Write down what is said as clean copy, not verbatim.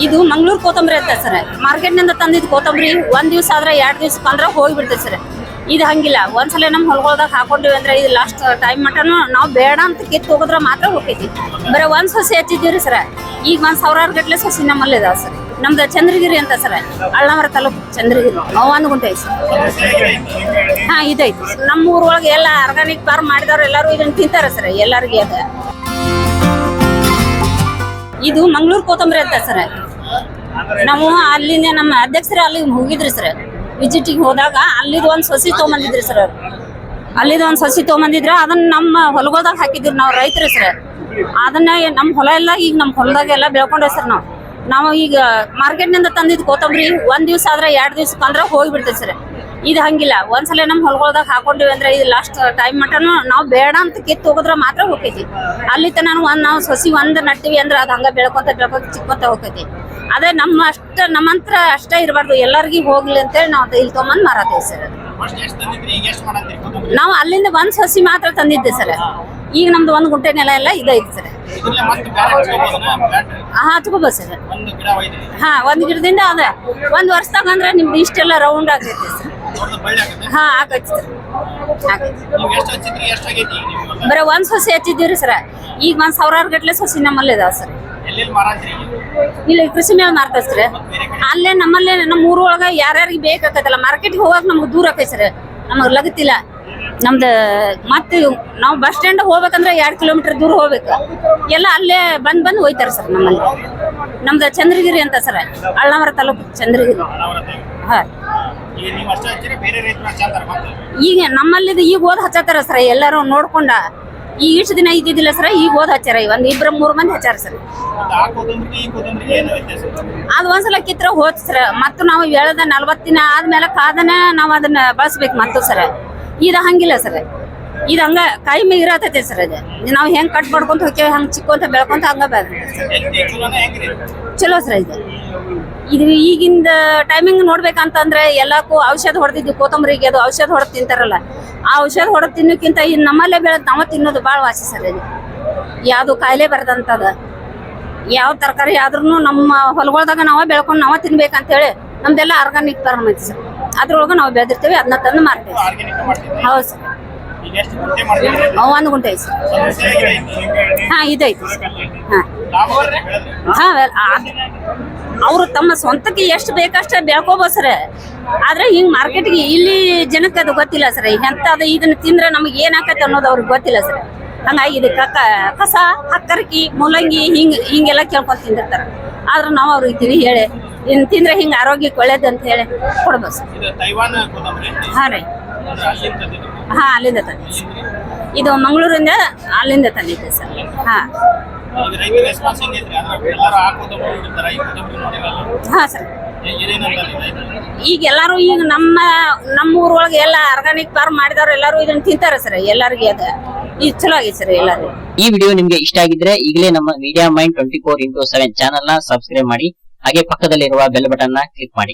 ಇದು ಮಂಗಳೂರು ಕೊತ್ತಂಬರಿ ಅಂತ ಸರ್. ಮಾರ್ಕೆಟ್ನಿಂದ ತಂದಿದ್ದು ಕೊತ್ತಂಬರಿ ಒಂದ್ ದಿವಸ ಆದ್ರೆ 2 ದಿವಸಕ್ಕೆ ಅಂದ್ರೆ ಹೋಗ್ಬಿಡ್ತದೆ ಸರ್. ಇದು ಹಂಗಿಲ್ಲ, ಒಂದ್ಸಲ ನಮ್ಮ ಹೊಲಗೊಳದಾಗ ಹಾಕೊಂಡಿವಿ ಅಂದ್ರೆ ಇದು ಲಾಸ್ಟ್ ಟೈಮ್ ಮಟನು ನಾವು ಬೇಡ ಅಂತ ಕಿತ್ತು ಹೋಗಿದ್ರೆ ಮಾತ್ರ ಹೋಗ್ತೈತಿ. ಬರೀ ಒಂದ್ ಸೊಸೆ ಹಚ್ಚಿದ್ದೀರಿ ಸರ್. ಈಗ 1000 ಗಟ್ಟಲೆ ಸೊಸಿ ನಮ್ಮಲ್ಲಿ ಇದಾವ ಸರ್. ನಮ್ದು ಚಂದ್ರಗಿರಿ ಅಂತ ಸರ್, ಅಳ್ಳಾವರ ತಾಲೂಕು ಚಂದ್ರಗಿರಿ. 1 ಗುಂಟೆ ಐತಿ ಸರ್. ಹಾ ಇದೈತಿ. ನಮ್ಮ ಊರೊಳಗೆ ಎಲ್ಲ ಆರ್ಗಾನಿಕ್ ಫಾರ್ಮ್ ಮಾಡಿದವ್ರು ಎಲ್ಲರೂ ಇದನ್ನ ತಿಂತಾರೆ ಸರ್. ಎಲ್ಲರಿಗೆ ಅದ ಇದು ಮಂಗಳೂರು ಕೊತ್ತಂಬರಿ ಅಂತ ಸರ್. ನಾವು ಅಲ್ಲಿಂದ ನಮ್ಮ ಅಧ್ಯಕ್ಷರು ಅಲ್ಲಿಗೆ ಹೋಗಿದ್ರಿ ಸರ್. ವಿಸಿಟಿಗೆ ಹೋದಾಗ ಅಲ್ಲಿದು ಒಂದು ಸಸಿ ತೊಗೊಂಬಂದಿದ್ರಿ ಸರ್. ಅಲ್ಲಿದು ಒಂದು ಸಸಿ ತೊಗೊಂಬಂದಿದ್ರ ಅದನ್ನ ನಮ್ಮ ಹೊಲಗೋದಾಗ ಹಾಕಿದ್ರಿ. ನಾವು ರೈತರು ಸರ್. ಅದನ್ನ ನಮ್ಮ ಹೊಲ ಎಲ್ಲ ಈಗ ನಮ್ಮ ಹೊಲದಾಗೆಲ್ಲ ಬೆಳ್ಕೊಂಡ್ರಿ ಸರ್. ನಾವು ಈಗ ಮಾರ್ಕೆಟ್ನಿಂದ ತಂದಿದ್ದು ಕೊತ್ತಂಬರಿ ಒಂದ್ ದಿವಸ ಆದ್ರೆ 2 ದಿವಸಕ್ಕೆ ಅಂದ್ರೆ ಹೋಗ್ಬಿಡ್ತೇವೆ ಸರ್. ಇದು ಹಂಗಿಲ್ಲ, ಒಂದ್ಸಲ ನಮ್ಮ ಹೊಲಗೊಳದಾಗ ಹಾಕೊಂಡಿವಿ ಅಂದ್ರೆ ಇದು ಲಾಸ್ಟ್ ಟೈಮ್ ಮಟನು ನಾವು ಬೇಡ ಅಂತ ಕಿತ್ತು ಹೋಗಿದ್ರೆ ಮಾತ್ರ ಹೋಗ್ತೈತಿ. ಅಲ್ಲಿ ತನಕ ನಾವು ಸಸಿ ಒಂದ್ ನಟ್ಟಿವಿ ಅಂದ್ರೆ ಅದು ಹಂಗ ಬೆಳ್ಕೊಂತ ಚಿಕ್ಕೊಂತ ಹೋಗ್ತೈತಿ. ಅದೇ ನಮ್ಮಂತ್ರ ಅಷ್ಟೇ ಇರಬಾರ್ದು, ಎಲ್ಲರಿಗೂ ಹೋಗ್ಲಿ ಅಂತೇಳಿ ನಾವು ಇಲ್ಲಿ ತೊಗೊಂಬಂದು ಮಾರತ್ತೇವೆ ಸರ್. ನಾವು ಅಲ್ಲಿಂದ ಒಂದ್ ಸಸಿ ಮಾತ್ರ ತಂದಿದ್ದೆ ಸರ್. ಈಗ ನಮ್ದು 1 ಗುಂಟೆ ನೆಲ ಎಲ್ಲ ಇದೈತಿ ಸರ್. ಹಚ್ಕೋಬೋದು ಸರ್. ಹಾ, ಒಂದ್ ಗಿಡದಿಂದ ಅದ 1 ವರ್ಷದಾಗ ಅಂದ್ರೆ ನಿಮ್ದು ಇಷ್ಟೆಲ್ಲ ರೌಂಡ್ ಆಗೈತಿ ಸರ್. ಹಾ ಆಗೈತಿ ಸರ್. ಬರೀ ಒಂದ್ ಸಸಿ ಹಚ್ಚಿದ್ದೀರಿ ಸರ್. ಈಗ 1000 ಗಟ್ಟಲೆ ಸಸಿ ನಮ್ಮಲ್ಲಿ ಇದಾವ ಸರ್. ಇಲ್ಲಿ ಕೃಷಿ ಮೇಳ ಮಾರ್ತಾರ ಸರ್. ಅಲ್ಲೇ ನಮ್ಮಲ್ಲೇ ನಮ್ಮ ಊರೊಳಗ ಯಾರ್ಯಾರಿಗೆ ಬೇಕಾಗತ್ತಲ್ಲ ಮಾರ್ಕೆಟ್ಗೆ ಹೋಗಕ್ ನಮ್ಗೆ ದೂರ ಆಕೈತಿ ಸರ್. ನಮಗ್ ಲಗತ್ತಿಲ್ಲ. ನಮ್ದು ಮತ್ತೆ ನಾವು ಬಸ್ ಸ್ಟ್ಯಾಂಡ್ ಹೋಗ್ಬೇಕಂದ್ರೆ 2 ಕಿಲೋಮೀಟರ್ ದೂರ ಹೋಗ್ಬೇಕು. ಎಲ್ಲ ಅಲ್ಲೇ ಬಂದ್ ಹೋಯ್ತಾರ ಸರ್. ನಮ್ಮಲ್ಲಿ ನಮ್ದು ಚಂದ್ರಗಿರಿ ಅಂತ ಸರ್, ಅಳ್ಳಾವರ ತಾಲೂಕು ಚಂದ್ರಗಿರಿ. ಹಾ, ಈಗ ನಮ್ಮಲ್ಲಿದ್ದು ಈಗ ಓದ್ ಹಚ್ಚತ್ತಾರ ಸರ್. ಎಲ್ಲರೂ ನೋಡ್ಕೊಂಡ ಈಗ ಇಷ್ಟು ದಿನ ಇದ್ದಿದ್ದಿಲ್ಲ ಸರ್. ಈಗ ಓದ್ ಹಚ್ಚಾರ. 1-2-3 ಮಂದಿ ಹಚ್ಚಾರ ಸರ್. ಅದು ಒಂದ್ಸಲ ಕಿತ್ರ ಹೋದ್ ಸರ್. ಮತ್ತು ನಾವು ಹೇಳದ 40 ದಿನ ಆದ್ಮೇಲೆ ಕಾದನ ನಾವು ಅದನ್ನ ಬಳಸ್ಬೇಕು ಮತ್ತು ಸರ್. ಇದು ಹಂಗಿಲ್ಲ ಸರ್. ಇದು ಹಂಗ ಕೈ ಇರತೈತೆ ಸರ್. ಅದು ನಾವು ಹೆಂಗ್ ಕಟ್ ಮಾಡ್ಕೊಂತ ಹೋಗ್ತೇವೆ ಹಂಗ ಚಿಕ್ಕೊಂತ ಬೆಳ್ಕೊಂತ ಹಂಗ ಚಲೋ ಸರ್. ಇದು ಈಗಿಂದ ಟೈಮಿಂಗ್ ನೋಡ್ಬೇಕಂತಂದ್ರೆ ಎಲ್ಲಕ್ಕೂ ಔಷಧ ಹೊಡೆದಿದ್ವಿ. ಕೊತ್ತಂಬರಿಗೆ ಅದು ಔಷಧ ಹೊಡೆದು ತಿಂತಾರಲ್ಲ, ಆ ಔಷಧ ಹೊಡೆದು ತಿನ್ನೋಕ್ಕಿಂತ ಇದು ನಮ್ಮಲ್ಲೇ ಬೆಳೆದ್ ನಾವ ತಿನ್ನೋದು ಭಾಳ ವಾಸಿ ಸರ್. ಇದು ಯಾವುದು ಕಾಯಿಲೆ ಬರದಂತದ ಯಾವ ತರಕಾರಿ ಆದ್ರೂ ನಮ್ಮ ಹೊಲಗೊಳದಾಗ ನಾವ ಬೆಳ್ಕೊಂಡು ನಾವ ತಿನ್ಬೇಕಂತೇಳಿ ನಮ್ದೆಲ್ಲ ಆರ್ಗಾನಿಕ್ ಫಾರ್ಮ್ ಐತಿ ಸರ್. ಅದ್ರೊಳಗೆ ನಾವು ಬೆಳೆದಿರ್ತೇವೆ, ಅದನ್ನ ತಂದು ಮಾರ್ತೇವೆ. ಹೌದು ಸರ್. 1 ಗುಂಟೆ ಐತಿ ಸರ್. ಹಾ ಇದೈತಿ. ಹಾ ಅವರು ತಮ್ಮ ಸ್ವಂತಕ್ಕೆ ಎಷ್ಟು ಬೇಕಷ್ಟೇ ಬೆಳ್ಕೋಬೋದು ಸರ್. ಆದ್ರೆ ಹಿಂಗ್ ಮಾರ್ಕೆಟ್ಗೆ ಇಲ್ಲಿ ಜನಕ್ಕೆ ಅದು ಗೊತ್ತಿಲ್ಲ ಸರ್. ಎಂತದ ಇದನ್ನ ತಿಂದ್ರೆ ನಮಗೆ ಏನಾಕೈತೆ ಅನ್ನೋದು ಅವ್ರಿಗೆ ಗೊತ್ತಿಲ್ಲ ಸರ್. ಹಂಗಾಗಿ ಇದಕ್ಕೆ ಕಸ, ಹಕ್ಕರ್ಕಿ, ಮೂಲಂಗಿ ಹಿಂಗೆಲ್ಲ ಕೇಳ್ಕೊಂತ ತಿಂದಿರ್ತಾರ. ಆದ್ರೆ ನಾವು ಅವ್ರಿಗೆ ಹೇಳಿ ಇನ್ ತಿಂದ್ರೆ ಹಿಂಗ ಆರೋಗ್ಯಕ್ಕೆ ಒಳ್ಳೇದು ಅಂತ ಹೇಳಿ ಕೊಡ್ಬೋದು ಸರ್. ಹಾ ರೀ. ಹಾ ಅಲ್ಲಿಂದ ತಂದಿದ್ದೆ. ಇದು ಮಂಗಳೂರಿಂದ ಅಲ್ಲಿಂದ ತಂದಿದ್ದೆ ಸರ್. ಹಾ ಹಾ ಸರ್. ಈಗ ಎಲ್ಲಾರು ಈಗ ನಮ್ಮ ಊರೊಳಗೆ ಎಲ್ಲ ಆರ್ಗಾನಿಕ್ ಫಾರ್ಮ್ ಮಾಡಿದವ್ರು ಎಲ್ಲರೂ ಇದನ್ನ ತಿಂತಾರೆ ಸರ್. ಎಲ್ಲರಿಗೆ ಅದ ಇದು ಚಲೋ ಆಗೈತೆ ಸರ್. ಎಲ್ಲರೂ ಈ ವಿಡಿಯೋ ನಿಮ್ಗೆ ಇಷ್ಟ ಆಗಿದ್ರೆ ಈಗಲೇ ನಮ್ಮ ಮೀಡಿಯಾ ಮೈಂಡ್ 24x7 ಚಾನೆಲ್ ನ ಸಬ್ಸ್ಕ್ರೈಬ್ ಮಾಡಿ. ಹಾಗೆ ಪಕ್ಕದಲ್ಲಿರುವ ಬೆಲ್ ಬಟನ್ ನ ಕ್ಲಿಕ್ ಮಾಡಿ.